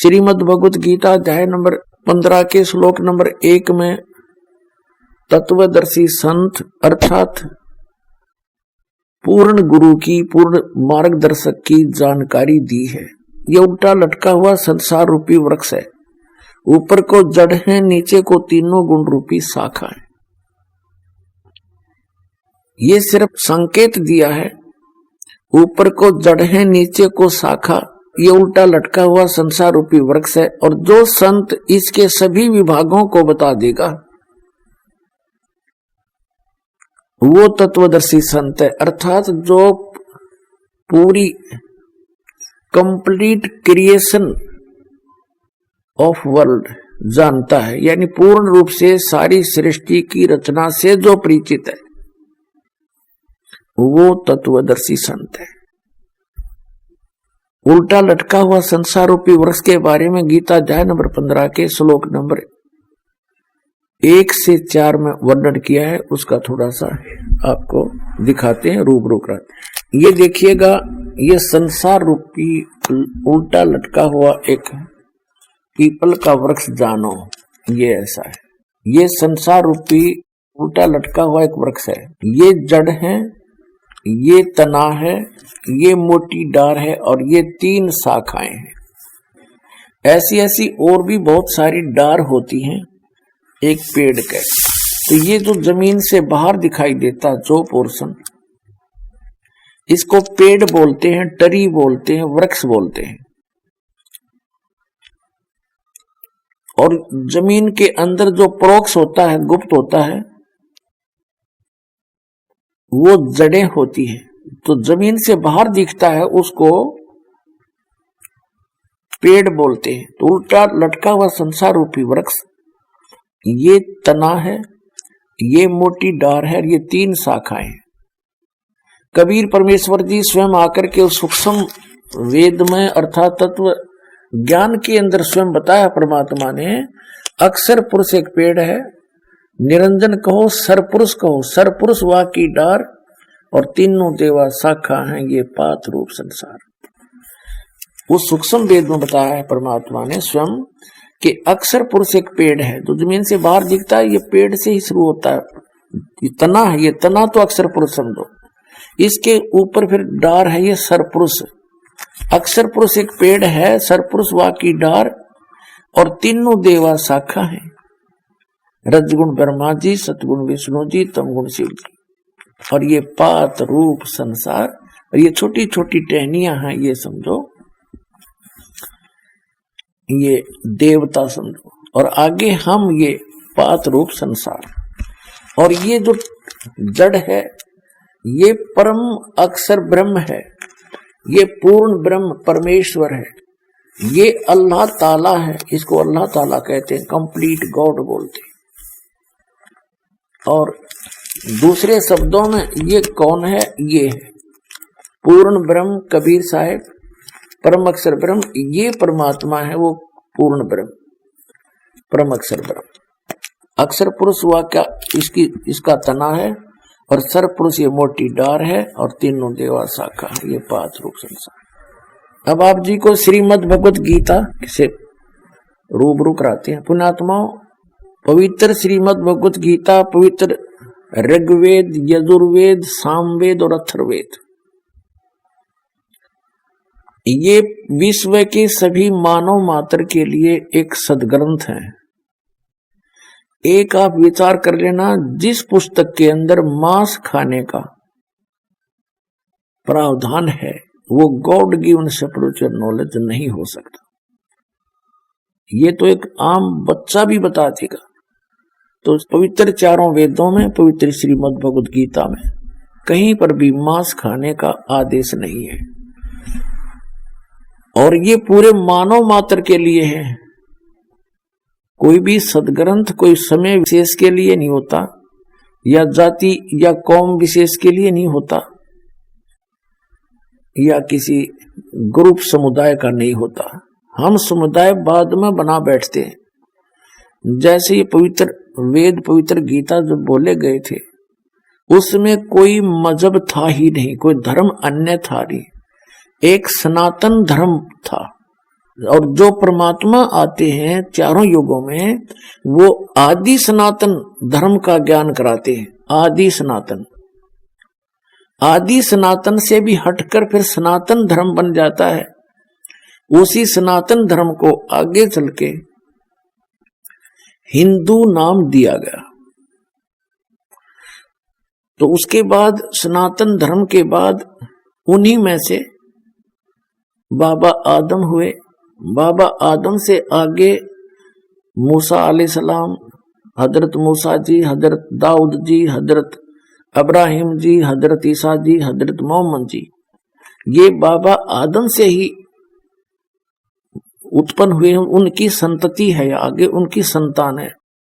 श्रीमद् भगवत गीता अध्याय नंबर 15 के श्लोक नंबर 1 में तत्वदर्शी संत अर्थात पूर्ण गुरु की, पूर्ण मार्गदर्शक की जानकारी दी है। यह उल्टा लटका हुआ संसार रूपी वृक्ष है। ऊपर को जड़ है, नीचे को तीनों गुण रूपी शाखा है। ये सिर्फ संकेत दिया है। ऊपर को जड़ है, नीचे को शाखा, ये उल्टा लटका हुआ संसार रूपी वृक्ष है। और जो संत इसके सभी विभागों को बता देगा वो तत्वदर्शी संत है। अर्थात जो पूरी कंप्लीट क्रिएशन ऑफ वर्ल्ड जानता है, यानी पूर्ण रूप से सारी सृष्टि की रचना से जो परिचित है वो तत्वदर्शी संत है। उल्टा लटका हुआ संसार रूपी वृक्ष के बारे में गीता अध्याय नंबर 15 के श्लोक नंबर 1 से 4 में वर्णन किया है। उसका थोड़ा सा आपको दिखाते हैं, रूबरू कराते हैं। ये देखिएगा, ये संसार रूपी उल्टा लटका हुआ एक पीपल का वृक्ष जानो, ये ऐसा है। ये संसार रूपी उल्टा लटका हुआ एक वृक्ष है। ये जड़ है, ये तना है, ये मोटी डार है और ये 3 शाखाएं हैं। ऐसी ऐसी और भी बहुत सारी डार होती हैं एक पेड़ के। तो ये जो जमीन से बाहर दिखाई देता जो पोर्शन, इसको पेड़ बोलते हैं, टरी बोलते हैं, वृक्ष बोलते हैं। और जमीन के अंदर जो परोक्ष होता है, गुप्त होता है, वो जड़ें होती है। तो जमीन से बाहर दिखता है उसको पेड़ बोलते हैं। तो उल्टा लटका हुआ संसार रूपी वृक्ष, ये तना है, ये मोटी डार है, ये 3 शाखाएं। कबीर परमेश्वर जी स्वयं आकर के उस सूक्ष्म वेद में अर्थात तत्व ज्ञान के अंदर स्वयं बताया परमात्मा ने। अक्षर पुरुष एक पेड़ है, निरंजन कहो, सरपुरुष कहो, सरपुरुष वा की डार और तीनों देवा शाखा हैं, ये पात रूप संसार। उस सूक्ष्म वेद में बताया है परमात्मा ने स्वयं कि अक्षर पुरुष एक पेड़ है जो जमीन से बाहर दिखता है। ये पेड़ से ही शुरू होता है, ये तना है, ये तना तो अक्षर पुरुष समझो। इसके ऊपर फिर डार है, ये सरपुरुष। अक्षर पुरुष एक पेड़ है, सरपुरुष वा की डार और तीनों देवा शाखा है। रजगुण ब्रह्मा जी, सतगुण विष्णु जी, तमगुण शिव जी। और ये पात रूप संसार, और ये छोटी छोटी टहनियां हैं, ये समझो ये देवता समझो। और आगे हम ये पात रूप संसार। और ये जो जड़ है ये परम अक्षर ब्रह्म है, ये पूर्ण ब्रह्म परमेश्वर है, ये अल्लाह ताला है। इसको अल्लाह ताला कहते हैं, कंप्लीट गॉड बोलते हैं। और दूसरे शब्दों में ये कौन है? ये है पूर्ण ब्रह्म। कबीर साहेब परम अक्षर ब्रह्म, ये परमात्मा है, वो पूर्ण ब्रह्म, परम अक्षर ब्रह्म। अक्षर पुरुष हुआ क्या, इसका तना है, और सर पुरुष ये मोटी डार है, और तीनों देवा शाखा है, ये पांच रूप संसार। अब आप जी को श्रीमद् भगवत गीता से रूबरू कराते हैं। पुण्यात्माओं, पवित्र श्रीमद् भगवत गीता पवित्र ऋग्वेद, यजुर्वेद, सामवेद और अथर्ववेद, ये विश्व के सभी मानव मात्र के लिए एक सदग्रंथ है। एक आप विचार कर लेना, जिस पुस्तक के अंदर मांस खाने का प्रावधान है वो गॉड गिवन स्पिरिचुअल नॉलेज नहीं हो सकता। ये तो एक आम बच्चा भी बता देगा। तो पवित्र चारों वेदों में, पवित्र श्रीमद् भगवत गीता में कहीं पर भी मांस खाने का आदेश नहीं है। और ये पूरे मानव मात्र के लिए है। कोई भी सदग्रंथ कोई समय विशेष के लिए नहीं होता, या जाति या कौम विशेष के लिए नहीं होता, या किसी ग्रुप समुदाय का नहीं होता। हम समुदाय बाद में बना बैठते हैं। जैसे ये पवित्र वेद, पवित्र गीता जो बोले गए थे, उसमें कोई मजहब था ही नहीं, कोई धर्म अन्य था नहीं, एक सनातन धर्म था। और जो परमात्मा आते हैं चारों युगों में, वो आदि सनातन धर्म का ज्ञान कराते हैं। आदि सनातन, आदि सनातन से भी हटकर फिर सनातन धर्म बन जाता है। उसी सनातन धर्म को आगे चल के हिंदू नाम दिया गया। तो उसके बाद सनातन धर्म के बाद उन्हीं में से बाबा आदम हुए। बाबा आदम से आगे मूसा अलैहिस्सलाम, हजरत मूसा जी, हजरत दाऊद जी, हजरत अब्राहिम जी, हजरत ईसा जी, हजरत मोहम्मद जी, ये बाबा आदम से ही उत्पन्न हुए, उनकी संतति है, आगे उनकी संतान है।